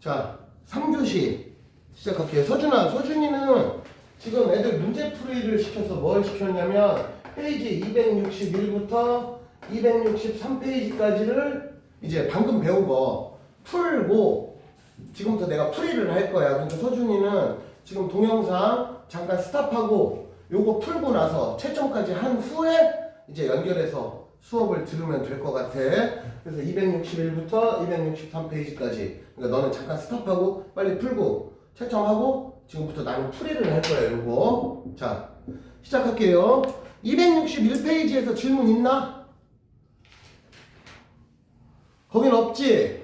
자, 3교시 시작할게요. 서준이는 지금 애들 문제풀이를 시켜서 뭘 시켰냐면 페이지 261부터 263페이지까지를 이제 방금 배운 거 풀고 지금부터 내가 풀이를 할 거야. 그러니까 서준이는 지금 동영상 잠깐 스탑하고 요거 풀고 나서 채점까지 한 후에 이제 연결해서 수업을 들으면 될 것 같아. 그래서 261부터 263페이지까지. 그러니까 너는 잠깐 스탑하고 빨리 풀고 채점하고 지금부터 나는 풀이를 할 거야. 요거. 자, 시작할게요. 261페이지에서 질문 있나? 거긴 없지?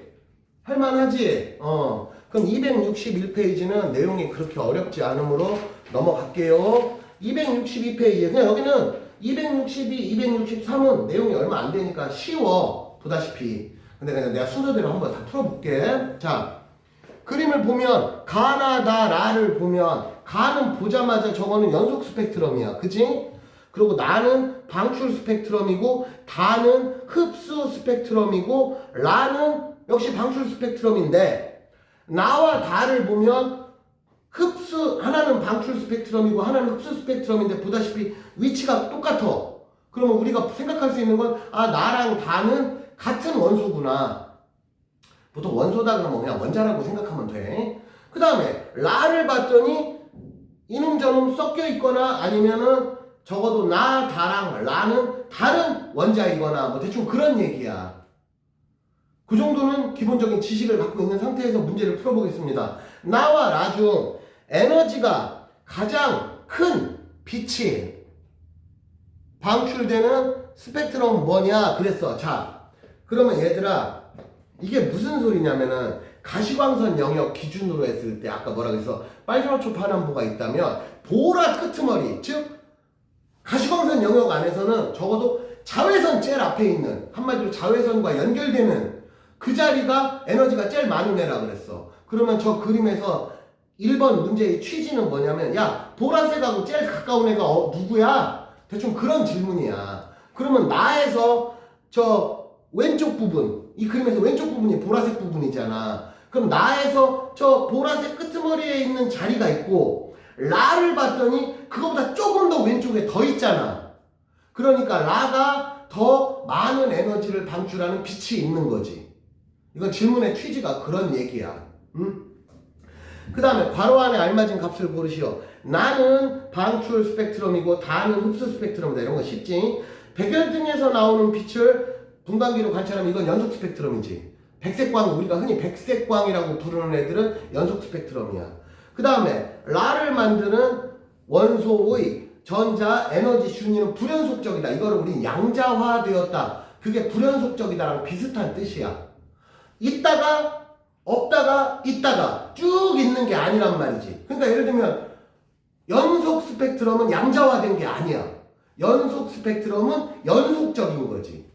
할만하지? 그럼 261페이지는 내용이 그렇게 어렵지 않으므로 넘어갈게요. 262페이지. 그냥 여기는 262, 263은 내용이 얼마 안 되니까 쉬워. 보다시피. 근데 그냥 내가 순서대로 한번 다 풀어볼게. 자, 그림을 보면 가나 다 라를 보면 가는 보자마자 저거는 연속 스펙트럼이야. 그치? 그리고 나는 방출 스펙트럼이고 다는 흡수 스펙트럼이고 라는 역시 방출 스펙트럼인데 나와 다를 보면 하나는 방출 스펙트럼이고 하나는 흡수 스펙트럼인데 보다시피 위치가 똑같아. 그러면 우리가 생각할 수 있는 건 나랑 다는 같은 원소구나. 보통 원소다 그러면 그냥 원자라고 생각하면 돼. 그 다음에 라를 봤더니 이놈저놈 섞여 있거나 아니면은 적어도 나, 다랑 라는 다른 원자이거나 뭐 대충 그런 얘기야. 그 정도는 기본적인 지식을 갖고 있는 상태에서 문제를 풀어보겠습니다. 나와 라 중 에너지가 가장 큰 빛이 방출되는 스펙트럼 뭐냐 그랬어. 자, 그러면 얘들아 이게 무슨 소리냐면은 가시광선 영역 기준으로 했을 때 아까 뭐라 그랬어? 빨주노초 파남보가 있다면 보라 끄트머리 즉 가시광선 영역 안에서는 적어도 자외선 제일 앞에 있는 한마디로 자외선과 연결되는 그 자리가 에너지가 제일 많은 애라 그랬어. 그러면 저 그림에서 1번 문제의 취지는 뭐냐면 야 보라색하고 제일 가까운 애가 누구야? 대충 그런 질문이야. 그러면 나에서 저 왼쪽 부분 이 그림에서 왼쪽 부분이 보라색 부분이잖아. 그럼 나에서 저 보라색 끄트머리에 있는 자리가 있고 라를 봤더니 그거보다 조금 더 왼쪽에 더 있잖아. 그러니까 라가 더 많은 에너지를 방출하는 빛이 있는 거지. 이건 질문의 취지가 그런 얘기야. 응? 그 다음에 괄호 안에 알맞은 값을 고르시오. 나는 방출 스펙트럼이고 다는 흡수 스펙트럼이다. 이런 거 쉽지? 백열등에서 나오는 빛을 분광기로 관찰하면 이건 연속 스펙트럼이지. 백색광, 우리가 흔히 백색광이라고 부르는 애들은 연속 스펙트럼이야. 그 다음에 라를 만드는 원소의 전자 에너지 순위는 불연속적이다. 이거를 우린 양자화되었다. 그게 불연속적이다랑 비슷한 뜻이야. 있다가 없다가 있다가 쭉 있는 게 아니란 말이지. 그러니까 예를 들면 연속 스펙트럼은 양자화된 게 아니야. 연속 스펙트럼은 연속적인 거지.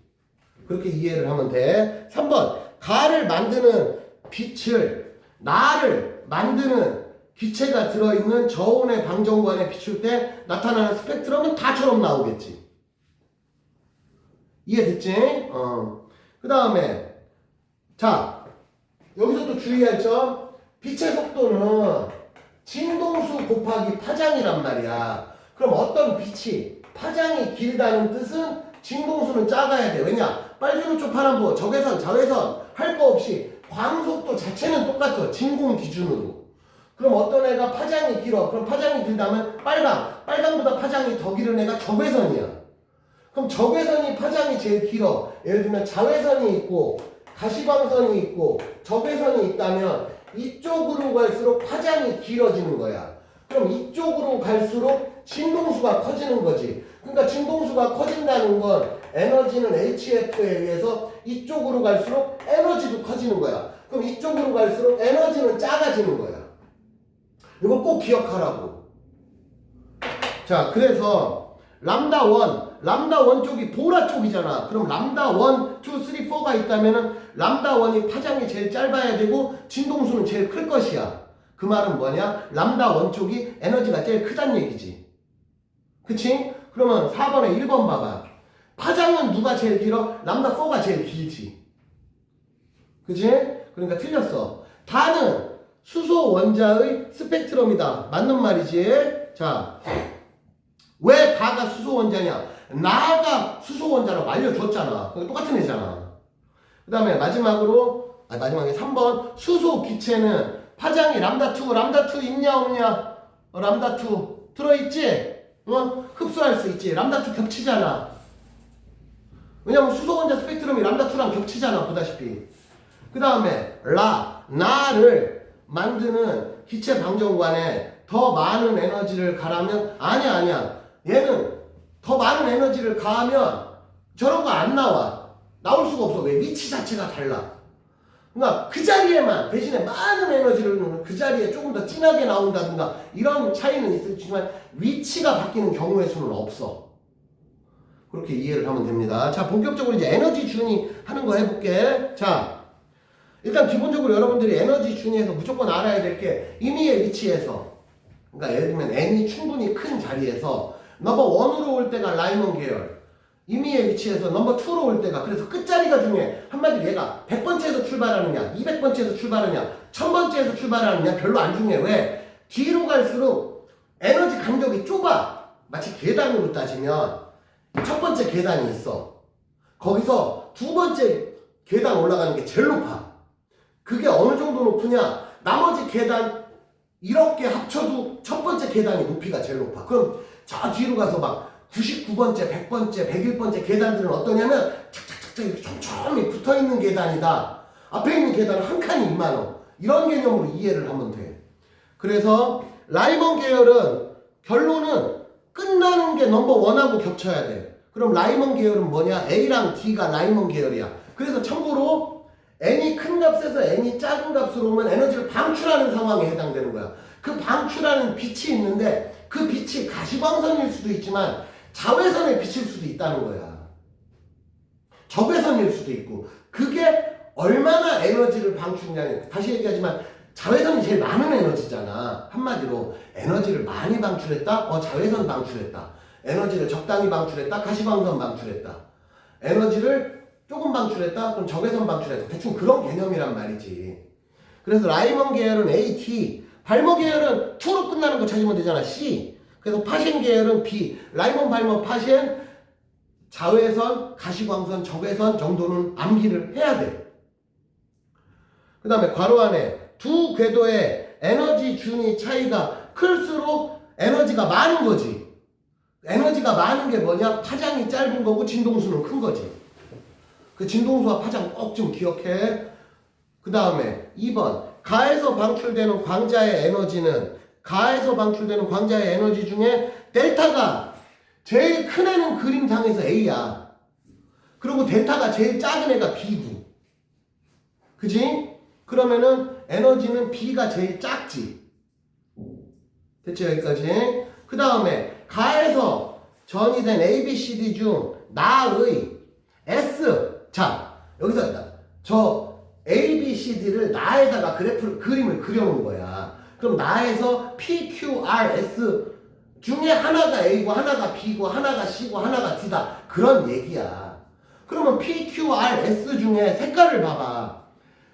그렇게 이해를 하면 돼. 3번 가를 만드는 빛을 나를 만드는 기체가 들어있는 저온의 방정관에 비출 때 나타나는 스펙트럼은 다처럼 나오겠지. 이해됐지? 그 다음에 자 여기서 또 주의할 점 빛의 속도는 진동수 곱하기 파장이란 말이야. 그럼 어떤 빛이 파장이 길다는 뜻은 진동수는 작아야 돼. 왜냐? 빨주노초 파남보 적외선 자외선 할 거 없이 광속도 자체는 똑같아. 진공 기준으로. 그럼 어떤 애가 파장이 길어. 그럼 파장이 길다면 빨강보다 파장이 더 길은 애가 적외선이야. 그럼 적외선이 파장이 제일 길어. 예를 들면 자외선이 있고 가시광선이 있고 적외선이 있다면 이쪽으로 갈수록 파장이 길어지는 거야. 그럼 이쪽으로 갈수록 진동수가 커지는 거지. 그러니까 진동수가 커진다는 건 에너지는 HF에 의해서 이쪽으로 갈수록 에너지도 커지는 거야. 그럼 이쪽으로 갈수록 에너지는 작아지는 거야. 이거 꼭 기억하라고. 자, 그래서 람다1 쪽이 보라 쪽이잖아. 그럼 람다1, 2, 3, 4가 있다면은 람다1이 파장이 제일 짧아야 되고 진동수는 제일 클 것이야. 그 말은 뭐냐? 람다1 쪽이 에너지가 제일 크단 얘기지. 그치? 그러면 4번에 1번 봐봐. 파장은 누가 제일 길어? 람다4가 제일 길지. 그치? 그러니까 틀렸어. 다는 수소 원자의 스펙트럼이다. 맞는 말이지. 자, 왜 다가 수소 원자냐? 나가 수소 원자라고 알려줬잖아. 똑같은 애잖아. 그 다음에 마지막에 3번 수소 기체는 파장이 람다2 있냐 없냐? 람다2 들어있지? 흡수할 수 있지. 람다2 겹치잖아. 왜냐면 수소 원자 스펙트럼이 람다2랑 겹치잖아. 보다시피. 그 다음에 나를 만드는 기체 방정관에 더 많은 에너지를 가하면 아니야. 얘는 더 많은 에너지를 가하면 저런 거 안 나와. 나올 수가 없어. 왜? 위치 자체가 달라. 그러니까 그 자리에만 대신에 많은 에너지를 넣으면 그 자리에 조금 더 진하게 나온다든가 이런 차이는 있을지만 위치가 바뀌는 경우의 수는 없어. 그렇게 이해를 하면 됩니다. 자, 본격적으로 이제 에너지 준위 하는 거 해볼게. 자, 일단 기본적으로 여러분들이 에너지 준위에서 무조건 알아야 될 게 임의의 위치에서, 그러니까 예를 들면 n이 충분히 큰 자리에서 넘버 1으로 올 때가 라이먼 계열, 임의의 위치에서 넘버 2로 올 때가, 그래서 끝자리가 중요해. 한마디로 얘가 100번째에서 출발하느냐 200번째에서 출발하느냐 1000번째에서 출발하느냐 별로 안 중요해. 왜? 뒤로 갈수록 에너지 간격이 좁아. 마치 계단으로 따지면 첫 번째 계단이 있어. 거기서 두 번째 계단 올라가는 게 제일 높아. 그게 어느 정도 높으냐? 나머지 계단 이렇게 합쳐도 첫 번째 계단이 높이가 제일 높아. 그럼 저 뒤로 가서 막 99번째, 100번째, 101번째 계단들은 어떠냐면 착착착착 이렇게 촘촘히 붙어있는 계단이다. 앞에 있는 계단은 한 칸이 2만원. 이런 개념으로 이해를 하면 돼. 그래서 라이먼 계열은 결론은 끝나는 게 넘버 1하고 겹쳐야 돼. 그럼 라이먼 계열은 뭐냐? A랑 D가 라이먼 계열이야. 그래서 참고로 n이 큰 값에서 n이 작은 값으로 오면 에너지를 방출하는 상황에 해당되는 거야. 그 방출하는 빛이 있는데 그 빛이 가시광선일 수도 있지만 자외선에 비칠 수도 있다는 거야. 적외선일 수도 있고. 그게 얼마나 에너지를 방출하냐. 다시 얘기하지만 자외선이 제일 많은 에너지잖아. 한마디로 에너지를 많이 방출했다? 자외선 방출했다. 에너지를 적당히 방출했다? 가시광선 방출했다. 에너지를 조금 방출했다? 그럼 적외선 방출했다. 대충 그런 개념이란 말이지. 그래서 라이먼 계열은 A, T, 발머 계열은 2로 끝나는 거 찾으면 되잖아. C. 그래서 파셴 계열은 B. 라이먼, 발머, 파셴, 자외선, 가시광선, 적외선 정도는 암기를 해야 돼. 그 다음에 괄호 안에 두 궤도의 에너지 준위 차이가 클수록 에너지가 많은 거지. 에너지가 많은 게 뭐냐? 파장이 짧은 거고 진동수는 큰 거지. 그 진동수와 파장 꼭 좀 기억해. 그 다음에 2번 가에서 방출되는 광자의 에너지는, 가에서 방출되는 광자의 에너지 중에 델타가 제일 큰 애는 그림상에서 A야. 그리고 델타가 제일 작은 애가 B고. 그지? 그러면은 에너지는 B가 제일 작지. 됐죠? 여기까지. 그 다음에 가에서 전이 된 A, B, C, D 중 나의 S. 자, 여기서 저 A, B, C, D를 나에다가 그림을 그려놓은 거야. 그럼 나에서 P, Q, R, S 중에 하나가 A고 하나가 B고 하나가 C고 하나가 D다. 그런 얘기야. 그러면 P, Q, R, S 중에 색깔을 봐봐.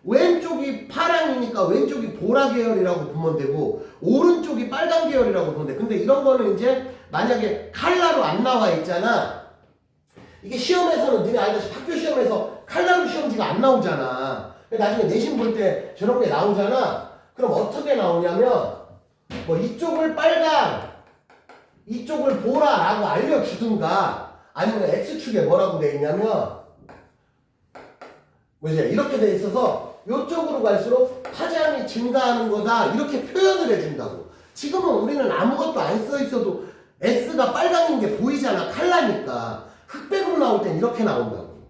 왼쪽이 파랑이니까 왼쪽이 보라 계열이라고 보면 되고 오른쪽이 빨간 계열이라고 보면 돼. 근데 이런 거는 이제 만약에 컬러로 안 나와 있잖아. 이게 시험에서는 니네 알다시피 학교 시험에서 컬러로 시험지가 안 나오잖아. 나중에 내신 볼 때 저런 게 나오잖아. 그럼 어떻게 나오냐면 뭐 이쪽을 빨강, 이쪽을 보라라고 알려주든가 아니면 X축에 뭐라고 돼 있냐면 뭐지? 이렇게 돼 있어서 이쪽으로 갈수록 파장이 증가하는 거다 이렇게 표현을 해준다고. 지금은 우리는 아무것도 안 써 있어도 S가 빨강인 게 보이잖아. 컬러니까. 흑백으로 나올 땐 이렇게 나온다고.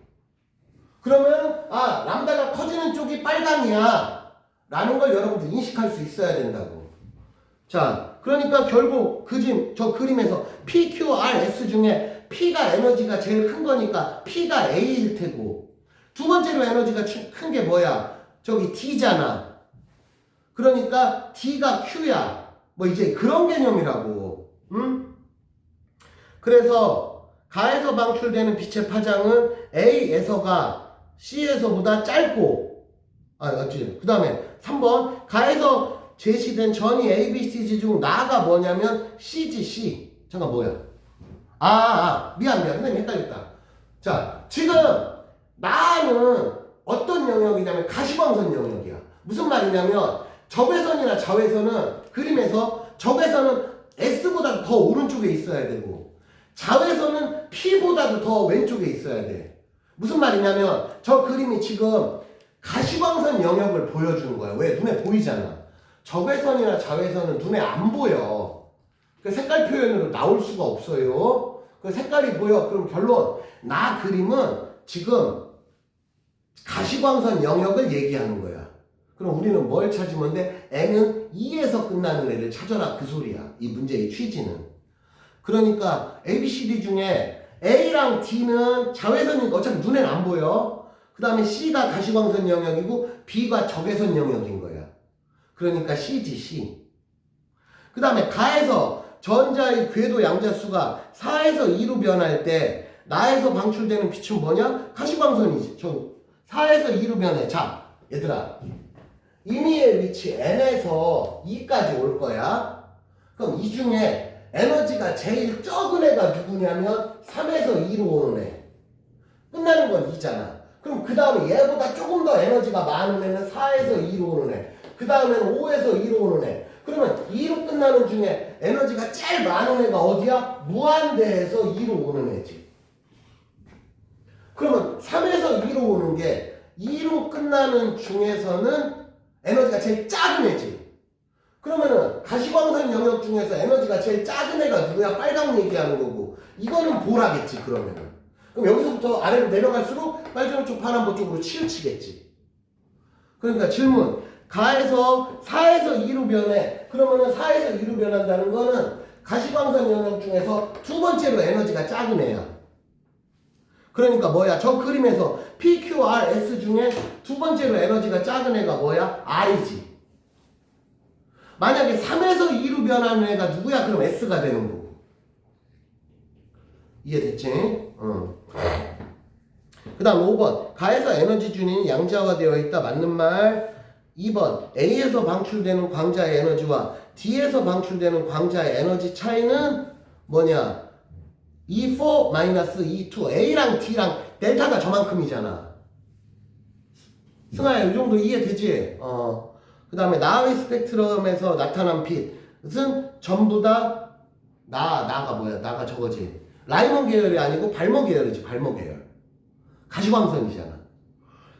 그러면 람다가 커지는 쪽이 빨강이야 라는 걸 여러분들 인식할 수 있어야 된다고. 자, 그러니까 결국 저 그림에서 P, Q, R, S 중에 P가 에너지가 제일 큰 거니까 P가 A일 테고, 두 번째로 에너지가 큰 게 뭐야? 저기 D잖아. 그러니까 D가 Q야. 뭐 이제 그런 개념이라고. 응? 그래서 가에서 방출되는 빛의 파장은 A에서가 C에서보다 짧고, 아, 맞지? 그 다음에 3번. 가에서 제시된 전이 ABCG 중 나가 뭐냐면 C지, C. 잠깐, 뭐야? 미안. 선생님 헷갈렸다. 자, 지금 나는 어떤 영역이냐면 가시광선 영역이야. 무슨 말이냐면 적외선이나 자외선은 그림에서 적외선은 S보다 더 오른쪽에 있어야 되고 자외선은 P보다도 더 왼쪽에 있어야 돼. 무슨 말이냐면 저 그림이 지금 가시광선 영역을 보여주는 거야. 왜? 눈에 보이잖아. 적외선이나 자외선은 눈에 안 보여. 그 색깔 표현으로 나올 수가 없어요. 그 색깔이 보여. 그럼 결론. 나 그림은 지금 가시광선 영역을 얘기하는 거야. 그럼 우리는 뭘 찾으면 돼? N은 2에서 끝나는 애를 찾아라. 그 소리야. 이 문제의 취지는. 그러니까 ABCD 중에 A랑 D는 자외선이니까 어차피 눈에는 안 보여. 그 다음에 C가 가시광선 영역이고 B가 적외선 영역인 거야. 그러니까 C지, C. 그 다음에 가에서 전자의 궤도 양자수가 4에서 2로 변할 때 나에서 방출되는 빛은 뭐냐? 가시광선이지. 4에서 2로 변해. 자, 얘들아. 임의의 위치 n에서 2까지 올 거야. 그럼 이 중에 에너지가 제일 적은 애가 누구냐면 3에서 2로 오는 애. 끝나는 건 2잖아. 그럼 그 다음에 얘보다 조금 더 에너지가 많은 애는 4에서 2로 오는 애. 그 다음에는 5에서 2로 오는 애. 그러면 2로 끝나는 중에 에너지가 제일 많은 애가 어디야? 무한대에서 2로 오는 애지. 그러면 3에서 2로 오는 게 2로 끝나는 중에서는 에너지가 제일 작은 애지. 그러면은 가시광선 영역 중에서 에너지가 제일 작은 애가 누구야? 빨강 얘기하는 거고. 이거는 보라겠지, 그러면은. 그럼 여기서부터 아래로 내려갈수록 빨주노초 파란보 쪽으로 치우치겠지. 그러니까 질문. 가에서 4에서 2로 변해. 그러면은 4에서 2로 변한다는 거는 가시광선 영역 중에서 두 번째로 에너지가 작은 애야. 그러니까 뭐야? 저 그림에서 PQRS 중에 두 번째로 에너지가 작은 애가 뭐야? R이지. 만약에 3에서 2로 변하는 애가 누구야? 그럼 S가 되는 거고. 이해됐지? 그 다음 5번. 가에서 에너지 준이 양자화되어 있다. 맞는 말. 2번. A에서 방출되는 광자의 에너지와 D에서 방출되는 광자의 에너지 차이는 뭐냐? E4 E2. A랑 D랑 델타가 저만큼이잖아. 승아야, 이 정도 이해되지? 그 다음에 나의 스펙트럼에서 나타난 빛은 전부 다 나가 뭐야? 나가 저거지. 라이먼 계열이 아니고 발머 계열이지. 발머 계열. 가시광선이잖아.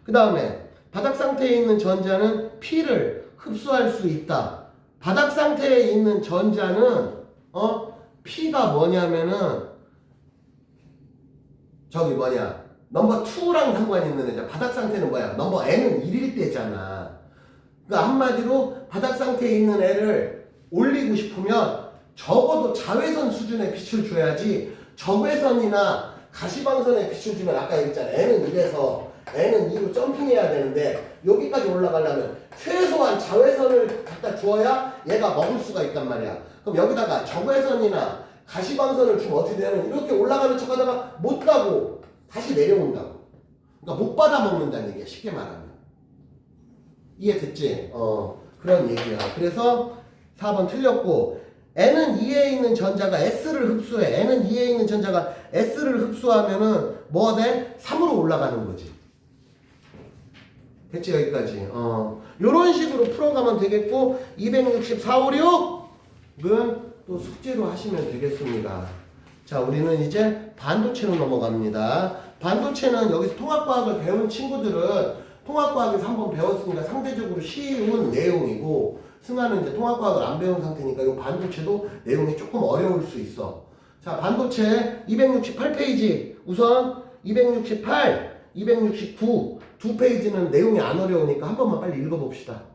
그 다음에 바닥 상태에 있는 전자는 P를 흡수할 수 있다. 바닥 상태에 있는 전자는 P가 뭐냐면은 저기 뭐냐 넘버 2랑 상관이 있는 애잖아. 바닥 상태는 뭐야? 넘버 n은 1일 때잖아. 그러니까 한마디로 바닥 상태에 있는 애를 올리고 싶으면 적어도 자외선 수준의 빛을 줘야지 적외선이나 가시광선의 빛을 주면 아까 얘기했잖아. n은 1에서 n은 2로 점핑해야 되는데 여기까지 올라가려면 최소한 자외선을 갖다 주어야 얘가 먹을 수가 있단 말이야. 그럼 여기다가 적외선이나 가시광선을 주면 어떻게 되냐면 이렇게 올라가는 척 하다가 못 가고 다시 내려온다고. 그러니까 못 받아 먹는다는 얘기야. 쉽게 말하면. 이해됐지? 그런 얘기야. 그래서 4번 틀렸고 N은 2에 있는 전자가 S를 흡수해. N은 2에 있는 전자가 S를 흡수하면은 뭐가 돼? 3으로 올라가는 거지. 됐지? 여기까지. 요런 식으로 풀어가면 되겠고 264, 5, 6은 또 숙제로 하시면 되겠습니다. 자, 우리는 이제 반도체로 넘어갑니다. 반도체는 여기서 통합과학을 배운 친구들은 통합과학에서 한번 배웠으니까 상대적으로 쉬운 내용이고 승아는 이제 통합과학을 안 배운 상태니까 이 반도체도 내용이 조금 어려울 수 있어. 자, 반도체 268페이지. 우선 268, 269 두 페이지는 내용이 안 어려우니까 한 번만 빨리 읽어봅시다.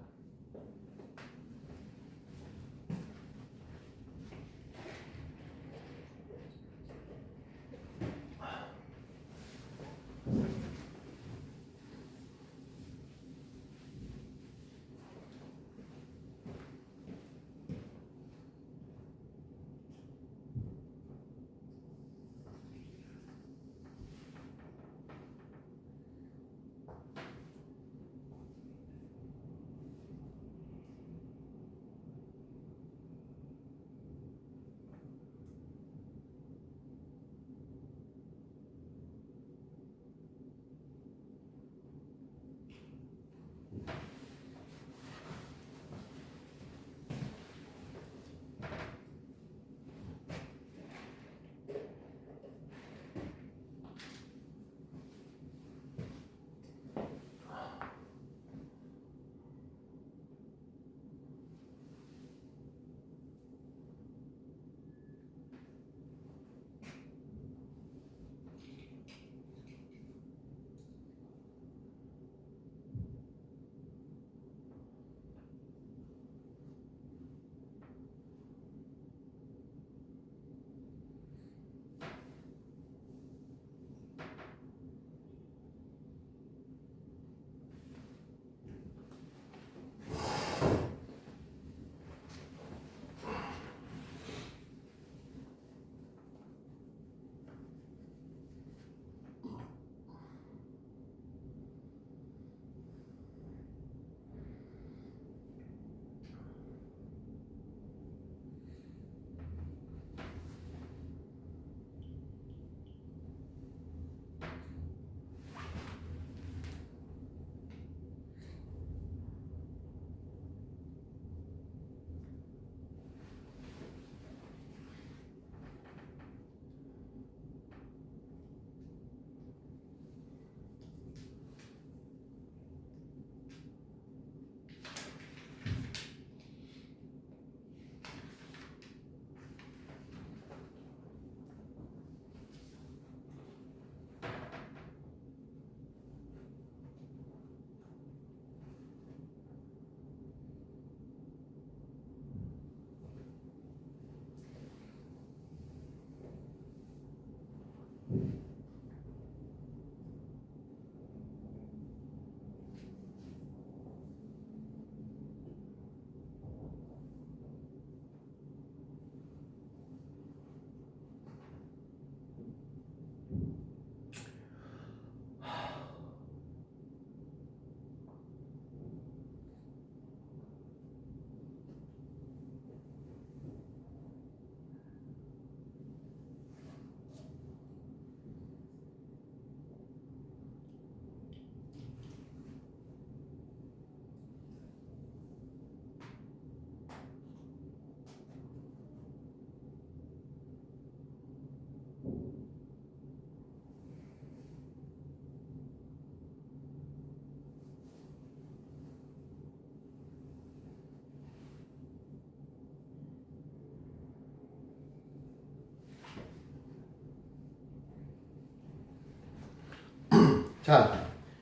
자,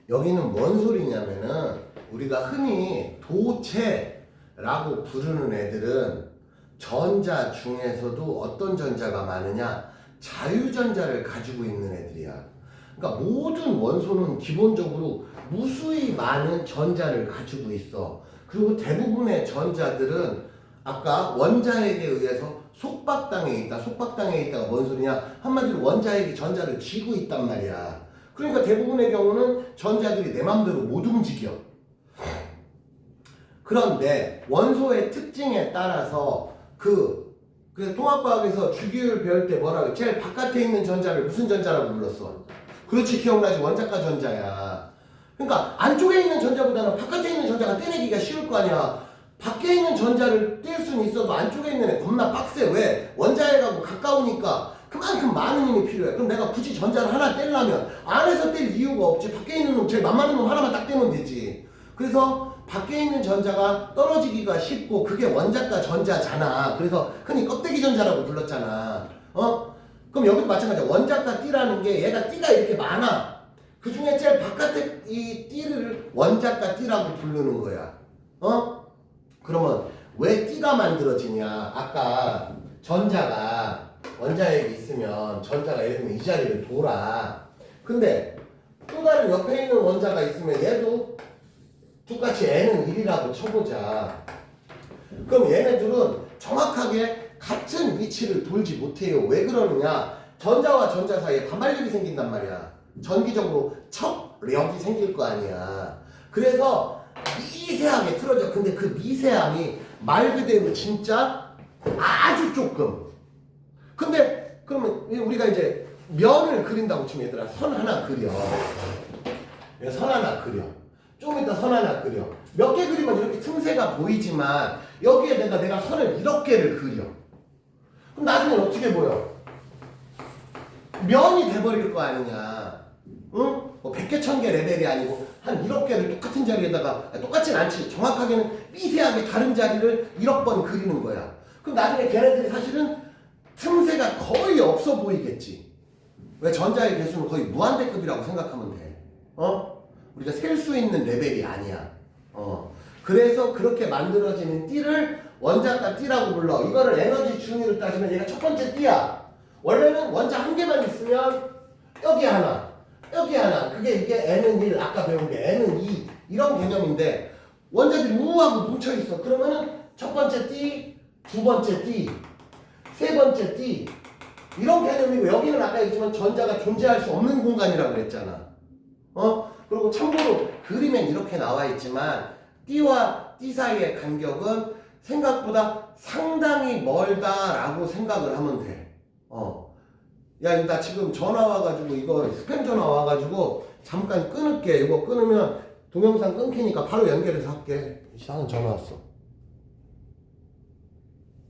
여기는 뭔 소리냐면은 우리가 흔히 도체라고 부르는 애들은 전자 중에서도 어떤 전자가 많으냐? 자유전자를 가지고 있는 애들이야. 그러니까 모든 원소는 기본적으로 무수히 많은 전자를 가지고 있어. 그리고 대부분의 전자들은 아까 원자핵에 의해서 속박당해 있다. 속박당해 있다가 뭔 소리냐? 한마디로 원자핵이 전자를 쥐고 있단 말이야. 그러니까 대부분의 경우는 전자들이 내 맘대로 못 움직여. 그런데 원소의 특징에 따라서 그래서 통합과학에서 주기율 배울 때 뭐라고 제일 바깥에 있는 전자를 무슨 전자라고 불렀어? 그렇지, 기억나지? 원자가 전자야. 그러니까 안쪽에 있는 전자보다는 바깥에 있는 전자가 떼내기가 쉬울 거 아니야. 밖에 있는 전자를 뗄 수는 있어도 안쪽에 있는 애 겁나 빡세. 왜? 원자핵하고 가까우니까 그만큼 많은 힘이 필요해. 그럼 내가 굳이 전자를 하나 떼려면 안에서 뗄 이유가 없지. 밖에 있는 놈, 제일 만만한 놈 하나만 딱 떼면 되지. 그래서 밖에 있는 전자가 떨어지기가 쉽고 그게 원자가 전자잖아. 그래서 흔히 껍데기 전자라고 불렀잖아. 그럼 여기도 마찬가지야. 원자가 띠라는 게 얘가 띠가 이렇게 많아. 그 중에 제일 바깥에 이 띠를 원자가 띠라고 부르는 거야. 그러면 왜 띠가 만들어지냐? 아까 전자가 원자핵이 있으면 전자가 예를 들면 이 자리를 돌아. 근데 또 다른 옆에 있는 원자가 있으면 얘도 똑같이 n은 1이라고 쳐보자. 그럼 얘네들은 정확하게 같은 위치를 돌지 못해요. 왜 그러느냐? 전자와 전자 사이에 반발력이 생긴단 말이야. 전기적으로 척력이 생길 거 아니야. 그래서 미세하게 틀어져. 근데 그 미세함이 말 그대로 진짜 아주 조금. 근데 그러면 우리가 이제 면을 그린다고 치면 얘들아 선 하나 그려. 선 하나 그려. 좀 이따 선 하나 그려. 몇 개 그리면 이렇게 틈새가 보이지만 여기에 내가 선을 이렇게 개를 그려. 그럼 나중에 어떻게 보여? 면이 돼버릴 거 아니냐. 응? 뭐 100개 1000개 레벨이 아니고 한 1억 개를 똑같은 자리에다가 똑같진 않지. 정확하게는 미세하게 다른 자리를 1억 번 그리는 거야. 그럼 나중에 걔네들이 사실은 틈새가 거의 없어 보이겠지. 왜? 전자의 개수는 거의 무한대급이라고 생각하면 돼. 우리가 셀 수 있는 레벨이 아니야. 그래서 그렇게 만들어지는 띠를 원자가 띠라고 불러. 이거를 에너지 중위로 따지면 얘가 첫 번째 띠야. 원래는 원자 한 개만 있으면 여기 하나, 여기 하나. 이게 N은 1, 아까 배운 게 N은 2 이런 개념인데 원자들이 우하고 뭉쳐 있어. 그러면은 첫 번째 띠, 두 번째 띠, 세 번째 띠 이런 개념이고 여기는 아까 얘기했지만 전자가 존재할 수 없는 공간이라고 그랬잖아. 그리고 참고로 그림엔 이렇게 나와 있지만 띠와 띠 사이의 간격은 생각보다 상당히 멀다라고 생각을 하면 돼. 야, 나 지금 전화 와가지고 이거 스팸 전화 와가지고 잠깐 끊을게. 이거 끊으면 동영상 끊기니까 바로 연결해서 할게. 이상한 전화 왔어.